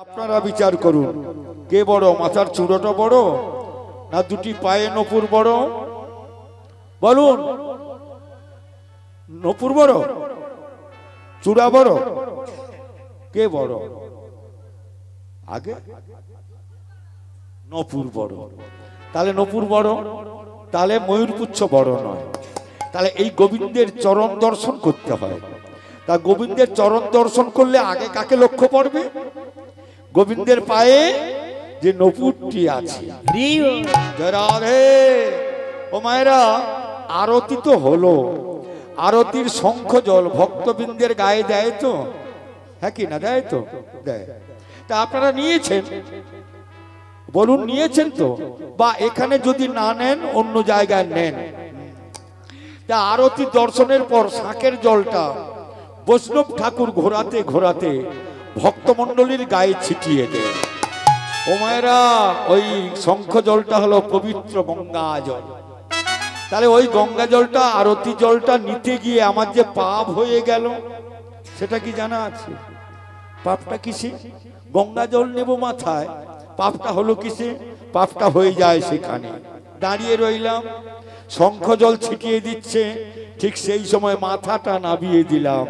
আপনারা বিচার করুন, কে বড়, মাথার চূড়াটা বড় না দুটি পায়ে নপুর বড়? বলুন, নপুর বড়, চূড়া বড়, কে বড়? আগে নপুর বড়। তাহলে নপুর বড়, তাহলে ময়ূরপুচ্ছ বড় নয়। তাহলে এই গোবিন্দের চরণ দর্শন করতে হয়। তা গোবিন্দের চরণ দর্শন করলে আগে কাকে লক্ষ্য পড়বে? গোবিন্দের পায়ে যে নপুরটি আছে। রাধে ও মায়েরা, আরতি তো হলো, আরতির শঙ্খ জল ভক্তবৃন্দের গায়ে দেয় তো? হ্যাঁ কি না দেয়? তো দেয়। তা আপনারা নিয়েছেন, বলুন নিয়েছেন তো? বা এখানে যদি না নেন অন্য জায়গায় নেন। তা আরতি দর্শনের পর শাঁখের জলটা বৈষ্ণব ঠাকুর ঘোরাতে ঘোরাতে ভক্তমণ্ডলীর গায়ে ছিটিয়ে দেয়। ও মায়েরা, ওই শঙ্খ জলটা হলো পবিত্র গঙ্গা জল। তাহলে ওই গঙ্গা জলটা, আরতি জলটা নিতে গিয়ে আমার যে পাপ হয়ে গেল, সেটা কি জানা আছে? পাপটা কিসে? গঙ্গা জল নেব মাথায়, পাপটা হলো কিসে? পাপটা হয়ে যায় সেখানে। দাঁড়িয়ে রইলাম, শঙ্খ জল ছিটিয়ে দিচ্ছে, ঠিক সেই সময় মাথাটা নাবিয়ে দিলাম,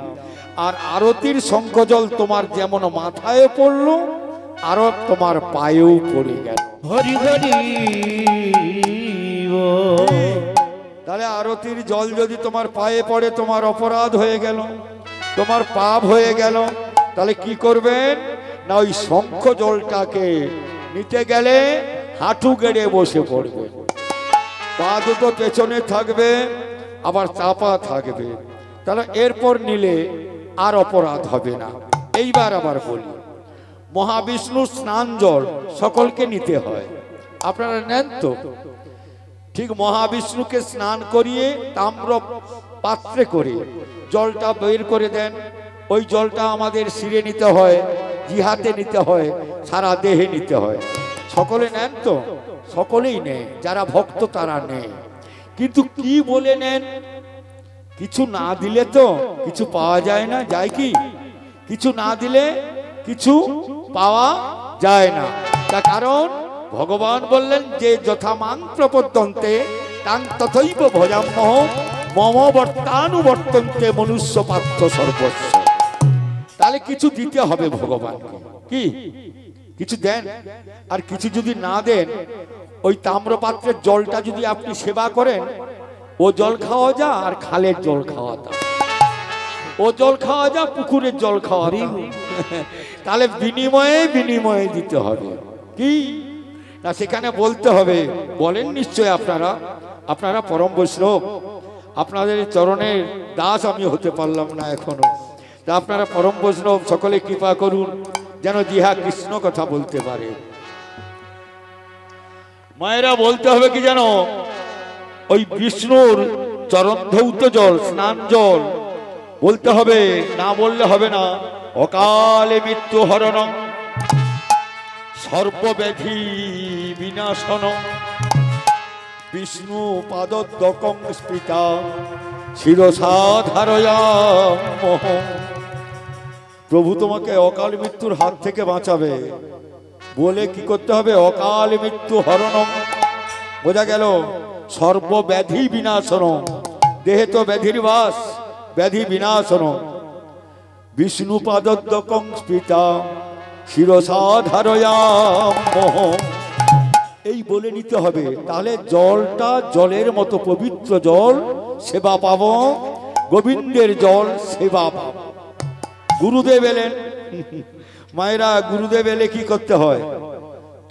আর আরতির শঙ্খ জল তোমার যেমন মাথায় পড়লো, আর তোমার পায়েও পড়ে গেল। হরি হরি। তাহলে আরতির জল যদি তোমার পায়ে পড়ে, তোমার অপরাধ হয়ে গেল, তোমার পাপ হয়ে গেল। তাহলে কি করবেন না, ওই শঙ্খ জলটাকে নিতে গেলে হাঁটু গেড়ে বসে পড়বে, পা দুটো পেছনে থাকবে, আবার চাপা থাকবে। তাহলে এরপর নিলে আর অপরাধ হবে না। এইবার আবার বলি, মহাবিষ্ণুর স্নান জল সকলকে নিতে হয়, আপনারা নেন তো? ঠিক মহাবিষ্ণুকে স্নান করিয়ে তাম্র পাত্রে করে জলটা বের করে দেন। ওই জলটা আমাদের শিরে নিতে হয়, জিহাতে নিতে হয়, সারা দেহে নিতে হয়। সকলে নেন তো? সকলেই নেয়, যারা ভক্ত তারা নেয়। কিন্তু কি বলে নেন? কিছু না দিলে তো কিছু পাওয়া যায় না, যায় কি? কিছু না দিলে কিছু পাওয়া যায় না। তার কারণ ভগবান বললেন যে যথা মাং প্রপদ্যন্তে তাং তথৈব ভজাম্যহং মম বর্তানুবর্তন্তে মনুষ্য পার্থ সর্বস্ব। তাহলে কিছু দিতে হবে ভগবানকে। কি কিছু দেন, আর কিছু যদি না দেন, ওই তাম্রপাত্রের জলটা যদি আপনি সেবা করেন, ও জল খাওয়া যা আর খালের জল খাওয়া তা, ও জল খাওয়া যা পুকুরের জল খাওয়া তা। তাহলে বিনিময়ে বিনিময়ে দিতে হবে। কি না সেখানে বলতে হবে? বলেন নিশ্চয় আপনারা, আপনারা পরম বৈষ্ণব, আপনাদের চরণের দাস আমি হতে পারলাম না এখনো। তা আপনারা পরম বৈষ্ণব, সকলে কৃপা করুন যেন জিহা কৃষ্ণ কথা বলতে পারে। মায়েরা বলতে হবে কি জানো? ওই বিষ্ণুর চরণ ধৌত জল, স্নান জল বলতে হবে, না বললে হবে না। অকালে মৃত্যু হরণং সর্বব্যাধি বিনাশনং বিষ্ণু পাদদ্বকং স্পৃতা শিরসা ধারয়াম্যহং। প্রভু তোমাকে অকাল মৃত্যুর হাত থেকে বাঁচাবে বলে কি করতে হবে? অকাল মৃত্যু হরণং, বোঝা গেল? সর্বব্যাধি বিনাশনং, দেহে তো ব্যাধির বাস, ব্যাধি বিনাশনং বিষ্ণু পাদদ্বকং স্পৃতা শিরসা ধারয়াম্যহং। এই বলে নিতে হবে। তাহলে জলটা জলের মতো পবিত্র জল সেবা পাব, গোবিন্দের জল সেবা পাব। গুরুদেব এলেন, মায়েরা গুরুদেব এলে কি করতে হয়?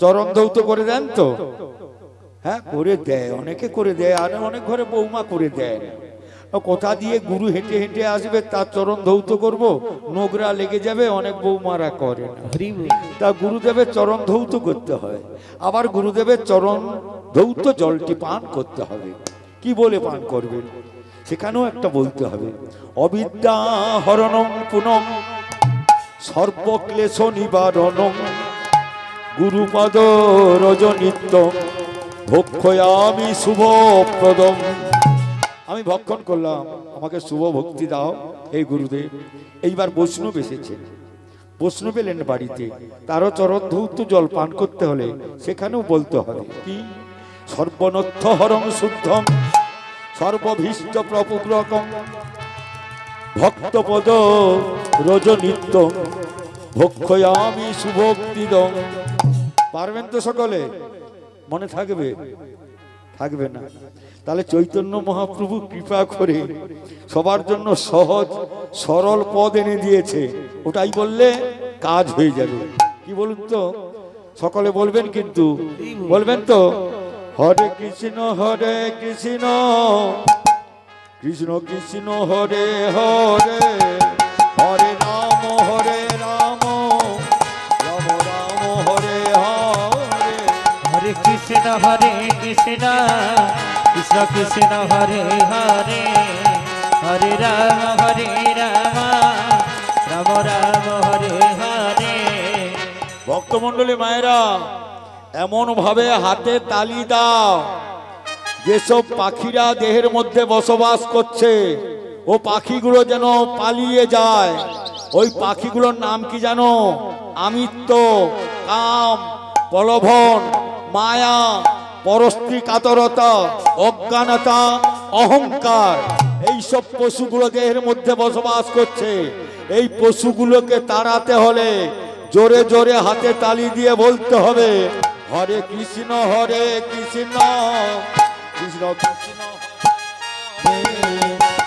চরণ ধৌত করে দেন তো? হ্যাঁ করে দেয়, অনেকে করে দেয়, আর অনেক ঘরে বৌমা করে দেয়। কোথা দিয়ে গুরু হেঁটে হেঁটে আসবে, তার চরণ ধৌত করব, নোংরা লেগে যাবে, অনেক বৌমারা করে না। তা গুরুদেবের চরণ ধৌত করতে হয়। আবার গুরুদেবের চরণ ধৌত জলটি পান করতে হবে। কি বলে পান করবেন সেখানেও একটা বলতে হবে। অবিদ্যা হরণং পুনঃ সর্বক্লেশ নিবারণং গুরুপদ রজনিত্য ভক্ষয়ামি শুভপ্রদম। আমি ভক্ষণ করলাম, আমাকে শুভ ভক্তি দাও হে গুরুদেব। এইবার বৈষ্ণব এসেছে, প্রশ্ন পেলেন বাড়িতে, তারও চরণ ধৌত জল পান করতে হলে সেখানেও বলতে হবে কি, সর্বনর্থ হরং শুদ্ধম সর্বভীষ্ট প্রপুগ্রকম ভক্তপদ রজনিত্য ভক্ষয়ামি সুভক্তিদং। পারবেন তো সকলে? মনে থাকবে? থাকবে না? তাহলে চৈতন্য মহাপ্রভু কৃপা করে সবার জন্য সহজ সরল পদ এনে দিয়েছে, ওটাই বললে কাজ হয়ে যাবে। কি বলুন তো? সকলে বলবেন কিন্তু, বলবেন তো? হরে কৃষ্ণ কৃষ্ণ কৃষ্ণ হরে হরে, হরে রাম রাম রাম হরে হরে। হরে কৃষ্ণ কৃষ্ণ কৃষ্ণ হরে হরে, হরে রাম রাম রাম হরে হরে। ভক্তমণ্ডলী মায়েরা, এমন ভাবে হাতে তালি দাও যেসব পাখিরা দেহের মধ্যে বসবাস করছে ও পাখিগুলো যেন পালিয়ে যায়। ওই পাখিগুলোর নাম কি জানো? আমিত্ব, কাম, প্রলোভন, মায়া, পরস্ত্রী কাতরতা, অজ্ঞানতা, অহংকার, এইসব পশুগুলো দেহের মধ্যে বসবাস করছে। এই পশুগুলোকে তাড়াতে হলে জোরে জোরে হাতে তালি দিয়ে বলতে হবে হরে কৃষ্ণ কৃষ্ণ কৃষ্ণ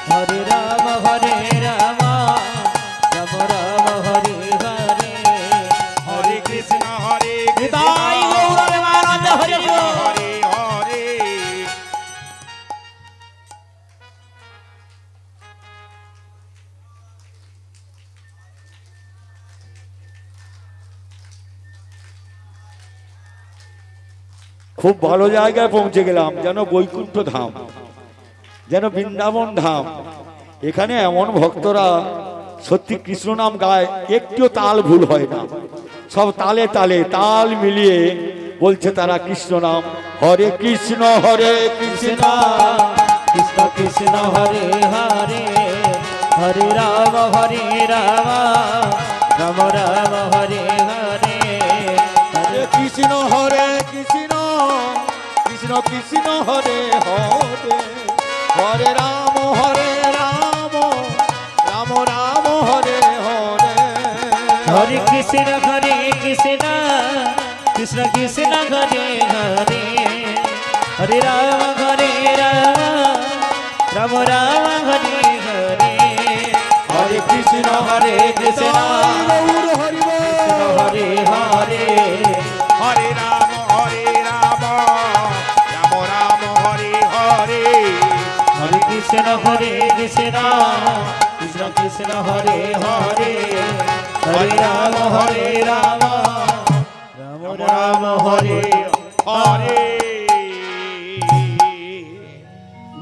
হরে রাম রাম রাম হরে হরে, হরে কৃষ্ণ হরে হরে হরে হরে। খুব ভালো জায়গায় পৌঁছে গেলাম, যেন বৈকুণ্ঠ ধাম, যেন বৃন্দাবন ধাম। এখানে এমন ভক্তরা সত্যি কৃষ্ণ নাম গায়, একটিও তাল ভুল হয় না, সব তালে তালে তাল মিলিয়ে বলছে তারা কৃষ্ণ নাম। হরে কৃষ্ণ কৃষ্ণ কৃষ্ণ কৃষ্ণ হরে হরে, হরে রাম রাম রাম হরে হরে। হরে কৃষ্ণ কৃষ্ণ কৃষ্ণ কৃষ্ণ হরে হরে, হরে রাম রাম রাম রাম হরে হরে। হরে কৃষ্ণ কৃষ্ণ কৃষ্ণ কৃষ্ণ হরে হরে, হরে রাম রাম রাম হরে হরে। হরে কৃষ্ণ কৃষ্ণ হরি হরে হরে, হরে রাম রাম রাম হরে হরে। হরে কৃষ্ণ কৃষ্ণ কৃষ্ণ কৃষ্ণ হরে হরে, হরে রাম রাম রাম হরে হরে।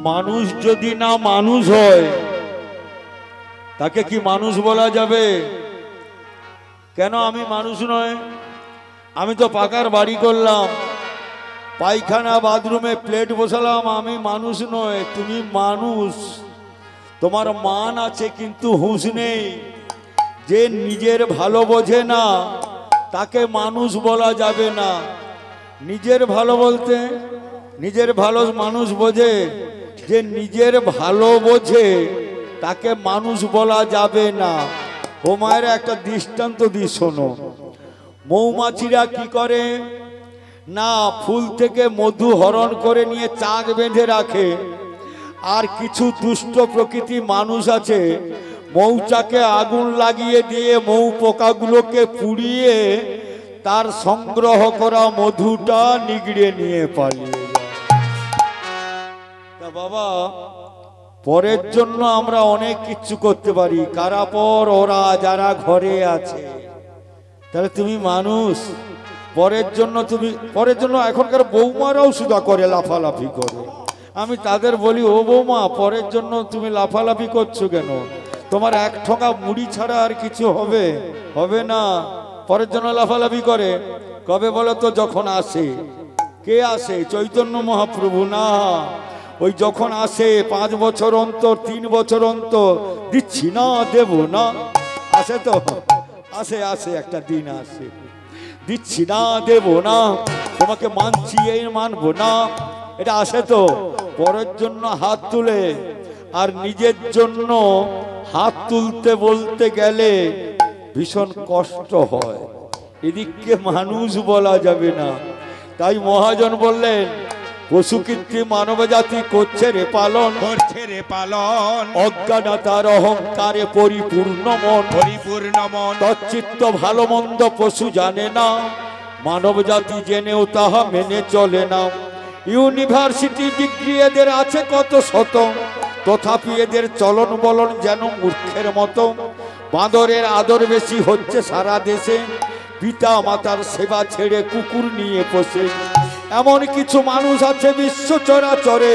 মানুষ যদি না মানুষ হয় তাকে কি মানুষ বলা যাবে? কেন আমি মানুষ নয়? আমি তো পাকার বাড়ি করলাম, পায়খানা বাথরুমে প্লেট বসালাম, আমি মানুষ নয়? তুমি মানুষ, তোমার মান আছে কিন্তু হুঁশ নেই। যে নিজের ভালো বোঝে না তাকে মানুষ বলা যাবে না। নিজের ভালো বলতে, নিজের ভালো মানুষ বোঝে, যে নিজের ভালো বোঝে তাকে মানুষ বলা যাবে না। ও মায়েরা, একটা দৃষ্টান্ত দিই শোনো। মৌমাছিরা কি করে না, ফুল থেকে মধু হরণ করে নিয়ে চাক বেঁধে রাখে। আর কিছু দুষ্ট প্রকৃতি মানুষ আছে, মৌচাকে আগুন লাগিয়ে দিয়ে মৌ পোকাগুলোকে পুড়িয়ে তার সংগ্রহ করা মধুটা নিগড়ে নিয়ে পালিয়ে যায়। তা বাবা, পরের জন্য আমরা অনেক কিছু করতে পারি, কারা পর? ওরা যারা ঘরে আছে। তাহলে তুমি মানুষ, পরের জন্য তুমি, পরের জন্য এখনকার বৌমারাও সুদা করে, লাফালাফি করে। আমি তাদের বলি, ও বৌমা, পরের জন্য তুমি লাফালাফি করছো কেন? তোমার এক ঠোঙা মুড়ি ছাড়া আর কিছু হবে? হবে না। পরের জন্য লাফালাফি করে কবে বলো তো? যখন আসে। কে আসে? চৈতন্য মহাপ্রভু না। ওই যখন আসে 5 বছর অন্তর, 3 বছর অন্তর, দিচ্ছি না, দেব না, আসে তো? আসে আসে একটা দিন আসে, দিচ্ছি না দেব না, তোমাকে মানছি এই মানবো না, এটা আসে তো। পরের জন্য হাত তুলে আর নিজের জন্য হাত তুলতে বলতে গেলে ভীষণ কষ্ট হয়, এদিককে মানুষ বলা যাবে না। তাই মহাজন বললেন, পশু কৃত্রিম মানব জাতি করছে রে পালন, করছে রে পালন, অজ্ঞানতার অহংকারে পরিপূর্ণ মন, পরিপূর্ণ মন, তচ্চিত্ত ভালো মন্দ পশু জানে না, মানব জাতি জেনেও তাহা মেনে চলে না। ইউনিভার্সিটি ডিগ্রি এদের আছে কত শত, তথাপি এদের চলন বলন যেন মূর্খের মতো। বাঁদরের আদর বেশি হচ্ছে সারা দেশে, পিতা মাতার সেবা ছেড়ে কুকুর নিয়ে পোষে। এমন কিছু মানুষ আছে বিশ্ব চরাচরে,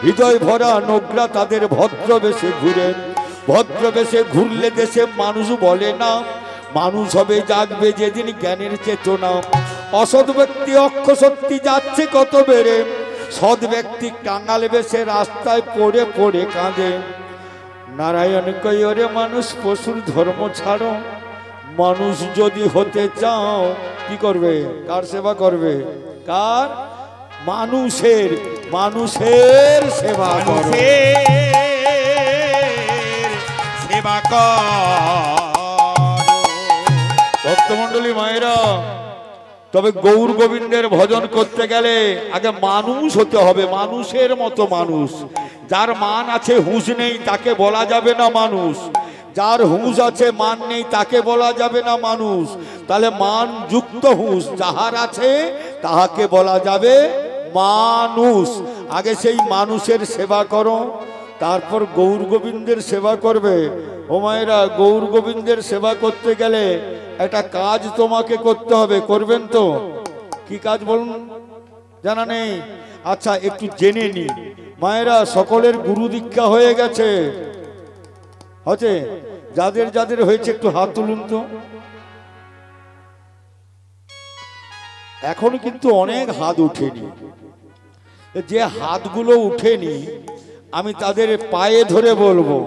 হৃদয় ভরা নোংরা তাদের ভদ্রবেশে ঘুরে। ভদ্রবেশে ঘুরলে দেশে মানুষ বলে না, মানুষ হবে জাগবে যেদিন জ্ঞানের চেতনা। অসৎ ব্যক্তি অক্ষ সত্যি যাচ্ছে কত বেড়ে, সৎ ব্যক্তি কাঙাল বেশে রাস্তায় পড়ে পড়ে কাঁদে। নারায়ণ কইরে মানুষ পশুর ধর্ম ছাড়ো, মানুষ যদি হতে চাও কি করবে? কার সেবা করবে? কার? মানুষের, মানুষের সেবা করো, সেবা কর। ভক্তমণ্ডলী মায়েরা, তবে গৌর গোবিন্দের ভজন করতে গেলে আগে মানুষ হতে হবে, মানুষের মতো মানুষ। যার মান আছে হুঁশ নেই তাকে বলা যাবে না মানুষ, যার হুঁশ আছে মান নেই তাকে বলা যাবে না মানুষ। তাহলে মান যুক্ত হুঁশ যাহার আছে তাহাকে বলা যাবে মানুষ। আগে সেই মানুষের সেবা করো, তারপর গৌর গোবিন্দের সেবা করবে। ও মায়েরা, গৌর গোবিন্দের সেবা করতে গেলে একটা কাজ তোমাকে করতে হবে, করবেন তো? কি কাজ বলুন? জানা নেই? আচ্ছা একটু জেনে নি। মায়েরা, সকলের গুরু দীক্ষা হয়ে গেছে? হচ্ছে? যাদের যাদের হয়েছে একটু হাত তুলুন তো। এখনো কিন্তু অনেক হাত উঠেনি। যে হাতগুলো উঠেনি আমি তাদের পায়ে ধরে বলবো,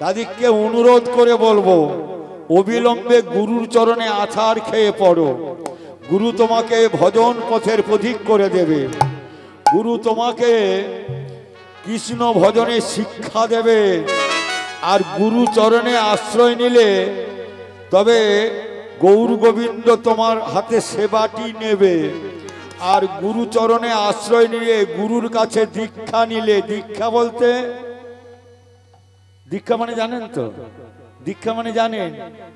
তাদেরকে অনুরোধ করে বলবো, অবিলম্বে গুরুর চরণে আছাড় খেয়ে পড়ো। গুরু তোমাকে ভজন পথের পথিক করে দেবে, গুরু তোমাকে কৃষ্ণ ভজনে শিক্ষা দেবে। আর গুরু চরণে আশ্রয় নিলে তবে গৌর গোবিন্দ তোমার হাতে সেবাটি নেবে। আর গুরু চরণে আশ্রয় নিলে, গুরুর কাছে দীক্ষা নিলে, দীক্ষা বলতে দীক্ষা মানে জানেন তো? দীক্ষা মানে জানেন?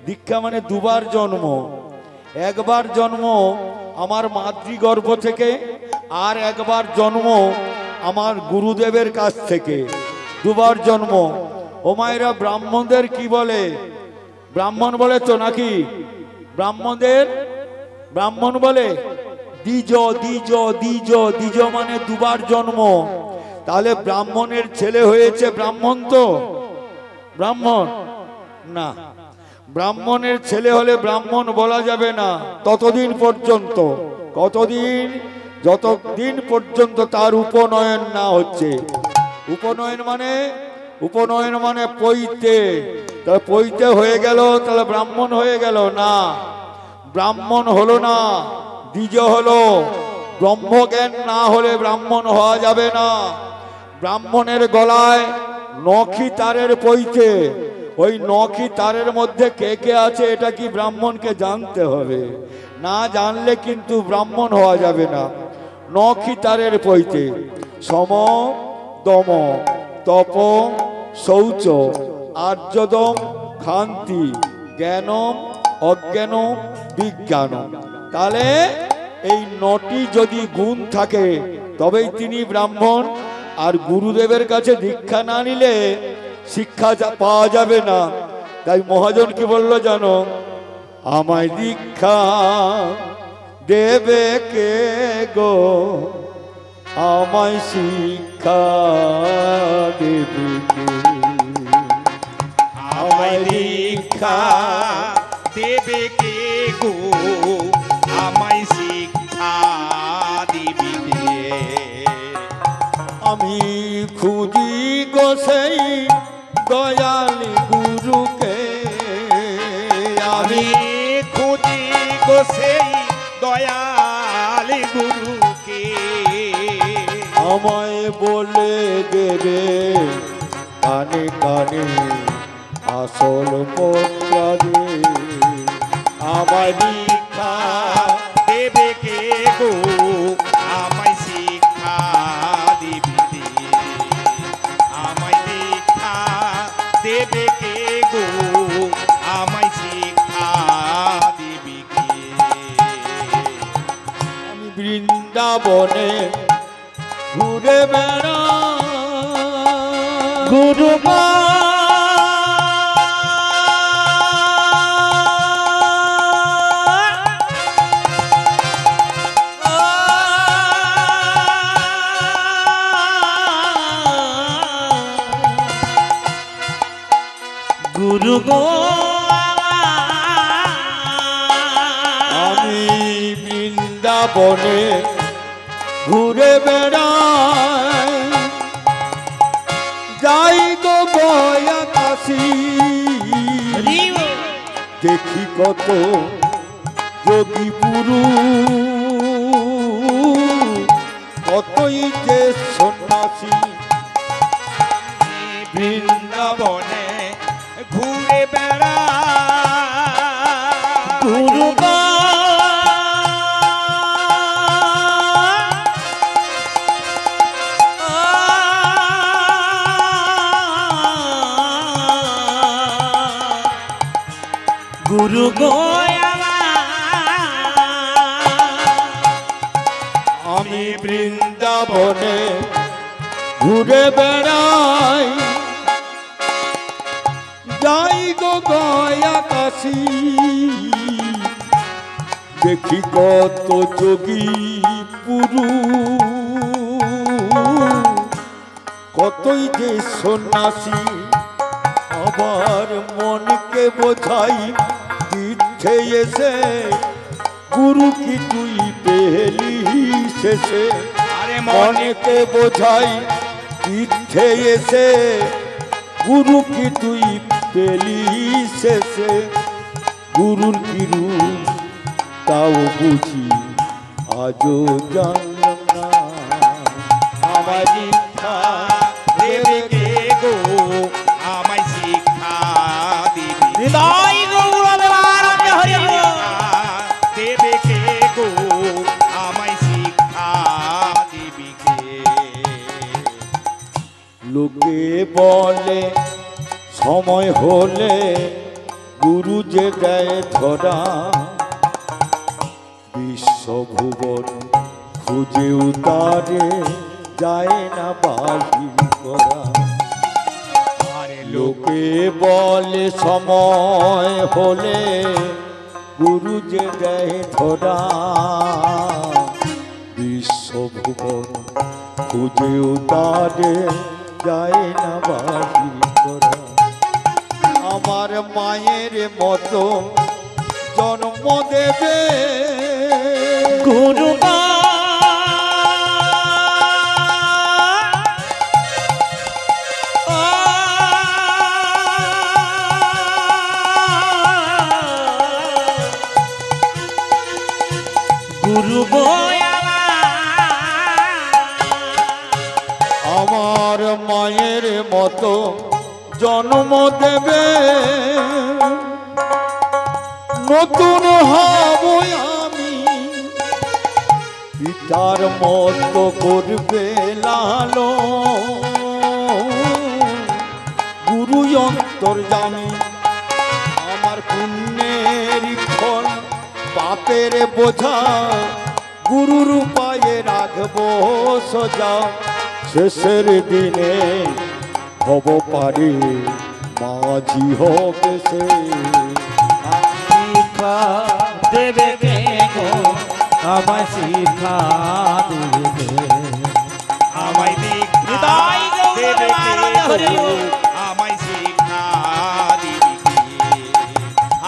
দীক্ষা মানে দুবার জন্ম। একবার জন্ম আমার মাতৃগর্ভ থেকে, আর একবার জন্ম আমার গুরুদেবের কাছ থেকে। দুবার জন্ম। ও মায়েরা, ব্রাহ্মণদের কি বলে? ব্রাহ্মণ বলে তো নাকি? ব্রাহ্মণদের ব্রাহ্মণ বলে দ্বিজ, দ্বিজ, দ্বিজ, দ্বিজ মানে দুবার জন্ম। তাহলে ব্রাহ্মণের ছেলে হয়েছে ব্রাহ্মণ তো? ব্রাহ্মণ না, ব্রাহ্মণের ছেলে হলে ব্রাহ্মণ বলা যাবে না ততদিন পর্যন্ত। কতদিন? যতদিন পর্যন্ত তার উপনয়ন না হচ্ছে। উপনয়ন মানে? উপনয়ন মানে পৈতে। তাহলে পৈতে হয়ে গেল তাহলে ব্রাহ্মণ হয়ে গেল না, ব্রাহ্মণ হলো না, দ্বিজ হলো। ব্রহ্মজ্ঞান না হলে ব্রাহ্মণ হওয়া যাবে না। ব্রাহ্মণের গলায় নখি তারের পৈতে, ওই নখি তারের মধ্যে কে কে আছে এটা কি ব্রাহ্মণকে জানতে হবে, না জানলে কিন্তু ব্রাহ্মণ হওয়া যাবে না। নখি তারের পৈতে সম, দম, তপ, শৌচ, আর্যদম, ক্ষান্তি, জ্ঞানম, অজ্ঞানম, বিজ্ঞানম। তাহলে এই নটি যদি গুণ থাকে তবেই তিনি ব্রাহ্মণ। আর গুরুদেবের কাছে দীক্ষা না নিলে শিক্ষা পাওয়া যাবে না। তাই মহাজন কি বলল জানো? আমায় দীক্ষা দেবে কে গো, আমায় শিক্ষা দেবে কে? আমায় দীক্ষা দেবে কে গো, আমায় শিক্ষা দিবি কে? আমি খুঁজি গো সেই দয়ালি গুরুকে, আমি দয়াল গুরুকে আমায় বলে দেবে কানে কানে আসল পত্রাদি আমায় দীক্ষা দেবে কে গো আমায় শিক্ষা দিবি দে আমায় দীক্ষা দেবে কে গো আমায় শিক্ষা দিবি কে আমি বৃন্দাবনে ঘুরে বেড়া গুরু গুরু গো আমি বৃন্দাবনে ঘুরে বেড়াই যাই গো গয়া কাশি দেখি কত যোগী পুরু কতই যে সন্ন্যাসী বৃন্দাবনে ঘুরে বেড়া গুরু গুরু গো আমি বৃন্দাবনে ঘুরে বেড়াই যাই গো গয়া কাশি দেখি কত যোগী পুরু কতই যে সন্ন্যাসী আবার মনকে বোঝাই তীর্থে এসে গুরু কি তুই পেলি শেষে আরে মনকে বোঝাই তীর্থে এসে গুরু কি তুই পেলি শেষে গুরুর কিরু তাও বুঝি আজও জানলাম না আমার দীক্ষা দেবে কে গো আমায় শিক্ষা দিবি হৃদয় গৌরবে আনন্দ হরি দেবে কে গো আমায় শিক্ষা দিবি কে লোকে বলে সময় হলে গুরু যে দেয় ধরা বিশ্বভুবন খুঁজে উতারে যায় না বাহির করা আরে লোকে বলে সময় হলে গুরু যে দেয় ধরা বিশ্বভুবন খুঁজে উতারে যায় না বাহির করা আমার মায়ের মতো জন্ম দেবে গুরু গুরু গো আমার মায়ের মতো জন্ম দেবে নতুন হব আমি পিতার মতো করবে লালো গুরু অন্তর্যামী আমার পুণ্যের ফল পাপের বোঝা গুরুর পায়ে রাখবো সোজা শেষের দিনে হব পারে মাঝি হবে সে শিক্ষা দেবে কে গো আমায় শিক্ষা দেবে আমায় দীক্ষা হৃদয় গৌরবে দেবে কে আনন্দ হরি গো আমায় শিক্ষা দিবি কে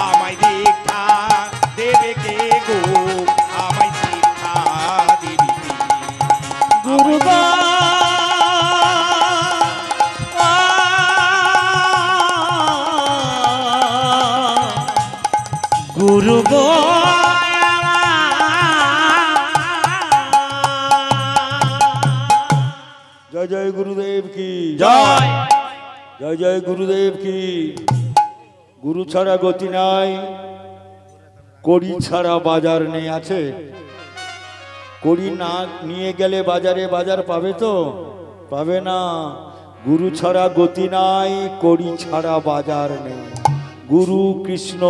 আমায় দীক্ষা দেবে কে গো আমায় শিক্ষা দিবি কে গুরু গো গুরু গো জয় গুরুদেব কি জয়। জয় জয় গুরুদেব কি। গুরু ছাড়া গতি নাই, কড়ি ছাড়া বাজার নেই। আছে কড়ি না নিয়ে গেলে বাজারে বাজার পাবে তো? পাবে না। গুরু ছাড়া গতি নাই, কড়ি ছাড়া বাজার নেই। গুরু কৃষ্ণ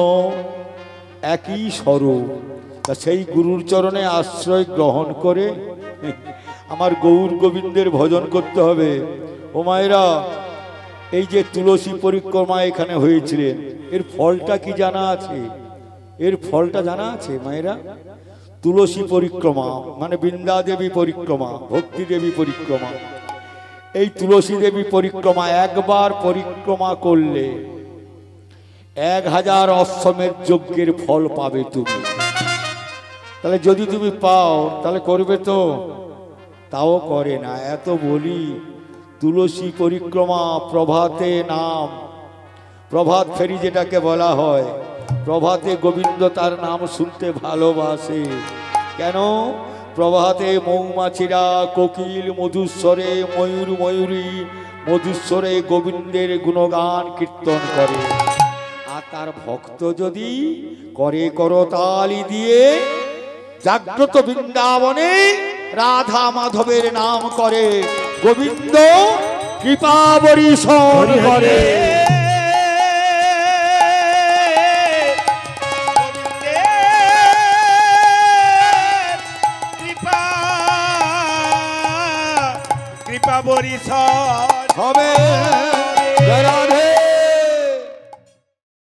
একই স্বরূপ। তা সেই গুরুর চরণে আশ্রয় গ্রহণ করে আমার গৌর গোবিন্দের ভজন করতে হবে। ও মায়েরা, এই যে তুলসী পরিক্রমা এখানে হয়েছিলেন, এর ফলটা কি জানা আছে? এর ফলটা জানা আছে মায়েরা? তুলসী পরিক্রমা মানে বৃন্দা দেবী পরিক্রমা, ভক্তি দেবী পরিক্রমা। এই তুলসী দেবী পরিক্রমা একবার পরিক্রমা করলে 1000 অশ্বমেধ যজ্ঞের ফল পাবে তুমি। তাহলে যদি তুমি পাও তাহলে করবে তো? তাও করে না। এত বলি তুলসী পরিক্রমা প্রভাতে নাম, প্রভাত ফেরি যেটাকে বলা হয়, প্রভাতে গোবিন্দ তার নাম শুনতে ভালোবাসে। কেন? প্রভাতে মৌমাছিরা কোকিল মধুস্বরে, ময়ূর ময়ূরী মধুস্বরে গোবিন্দের গুণগান কীর্তন করে। আর তার ভক্ত যদি করে করতালি দিয়ে জাগ্রত বৃন্দাবনে রাধা মাধবের নাম করে, গোবিন্দ কৃপা বরিশন করে। কৃপা বরিশন হবে।